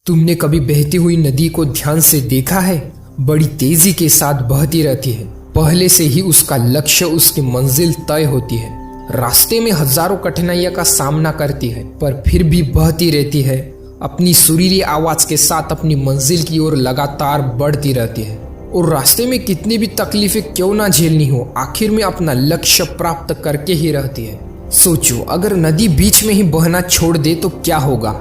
तुमने कभी बहती हुई नदी को ध्यान से देखा है? बड़ी तेजी के साथ बहती रहती है। पहले से ही उसका लक्ष्य, उसकी मंजिल तय होती है। रास्ते में हजारों कठिनाइयों का सामना करती है, पर फिर भी बहती रहती है। अपनी सुरीली आवाज के साथ अपनी मंजिल की ओर लगातार बढ़ती रहती है। और रास्ते में कितनी भी तकलीफें क्यों ना झेलनी हो, आखिर में अपना लक्ष्य प्राप्त करके ही रहती है। सोचो, अगर नदी बीच में ही बहना छोड़ दे तो क्या होगा?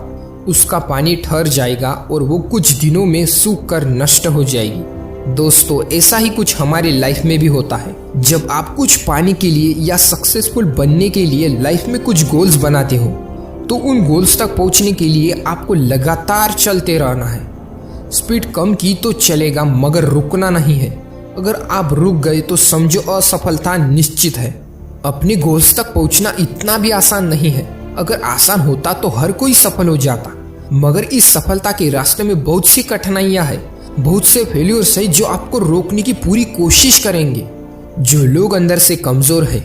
उसका पानी ठहर जाएगा और वो कुछ दिनों में सूख कर नष्ट हो जाएगी। दोस्तों, ऐसा ही कुछ हमारी लाइफ में भी होता है। जब आप कुछ पाने के लिए या सक्सेसफुल बनने के लिए लाइफ में कुछ गोल्स बनाते हो, तो उन गोल्स तक पहुंचने के लिए आपको लगातार चलते रहना है। स्पीड कम की तो चलेगा, मगर रुकना नहीं है। अगर आप रुक गए तो समझो असफलता निश्चित है। अपने गोल्स तक पहुंचना इतना भी आसान नहीं है। अगर आसान होता तो हर कोई सफल हो जाता, मगर इस सफलता के रास्ते में बहुत सी कठिनाइयां हैं, बहुत से फेल्यूर्स है जो आपको रोकने की पूरी कोशिश करेंगे। जो लोग अंदर से कमजोर है,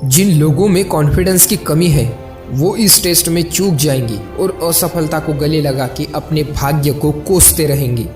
जिन लोगों में कॉन्फिडेंस की कमी है, वो इस टेस्ट में चूक जाएंगे और असफलता को गले लगा के अपने भाग्य को कोसते रहेंगे।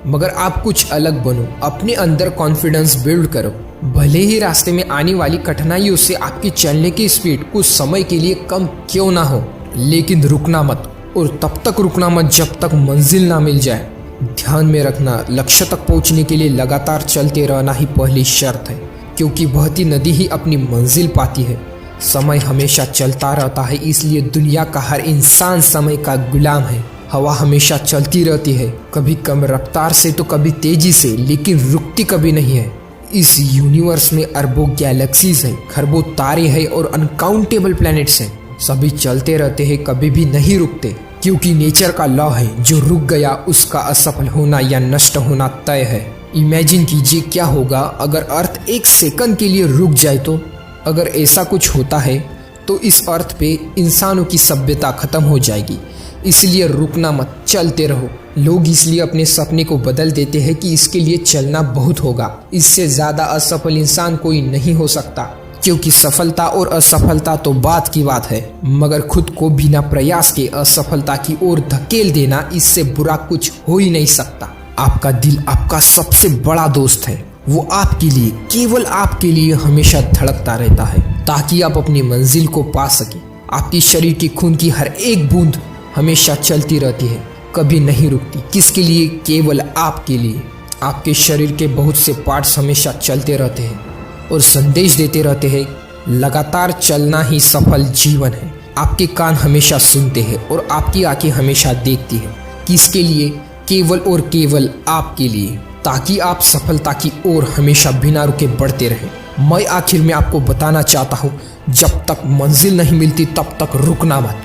मगर आप कुछ अलग बनो, अपने अंदर कॉन्फिडेंस बिल्ड करो। भले ही रास्ते में आने वाली कठिनाइयों से आपकी चलने की स्पीड कुछ समय के लिए कम क्यों ना हो, लेकिन रुकना मत। और तब तक रुकना मत जब तक मंजिल ना मिल जाए। ध्यान में रखना, लक्ष्य तक पहुंचने के लिए लगातार चलते रहना ही पहली शर्त है, क्योंकि बहती नदी ही अपनी मंजिल पाती है। समय हमेशा चलता रहता है, इसलिए दुनिया का हर इंसान समय का गुलाम है। हवा हमेशा चलती रहती है, कभी कम रफ्तार से तो कभी तेजी से, लेकिन रुकती कभी नहीं है। इस यूनिवर्स में अरबों गैलेक्सीज हैं, खरबों तारे हैं और अनकाउंटेबल प्लैनेट्स हैं। सभी चलते रहते हैं, कभी भी नहीं रुकते, क्योंकि नेचर का लॉ है, जो रुक गया उसका असफल होना या नष्ट होना तय है। इमेजिन कीजिए क्या होगा अगर अर्थ एक सेकंड के लिए रुक जाए तो। अगर ऐसा कुछ होता है तो इस अर्थ पे इंसानों की सभ्यता खत्म हो जाएगी। इसलिए रुकना मत, चलते रहो। लोग इसलिए अपने सपने को बदल देते हैं कि इसके लिए चलना बहुत होगा। इससे ज्यादा असफल इंसान कोई नहीं हो सकता, क्योंकि सफलता और असफलता तो बात की बात है, मगर खुद को बिना प्रयास के असफलता की ओर धकेल देना, इससे बुरा कुछ हो ही नहीं सकता। आपका दिल आपका सबसे बड़ा दोस्त है। वो आपके लिए, केवल आपके लिए हमेशा धड़कता रहता है, ताकि आप अपनी मंजिल को पा सके। आपकी शरीर की खून की हर एक बूंद हमेशा चलती रहती है, कभी नहीं रुकती। किसके लिए? केवल आपके लिए। आपके शरीर के बहुत से पार्ट्स हमेशा चलते रहते हैं और संदेश देते रहते हैं, लगातार चलना ही सफल जीवन है। आपके कान हमेशा सुनते हैं और आपकी आंखें हमेशा देखती है। किसके लिए? केवल और केवल आपके लिए, ताकि आप सफलता की ओर हमेशा बिना रुके बढ़ते रहें। मैं आखिर में आपको बताना चाहता हूँ, जब तक मंजिल नहीं मिलती तब तक रुकना मत।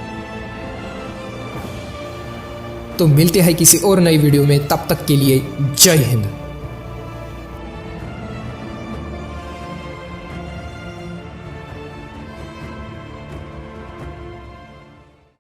तो मिलते हैं किसी और नई वीडियो में, तब तक के लिए जय हिंद।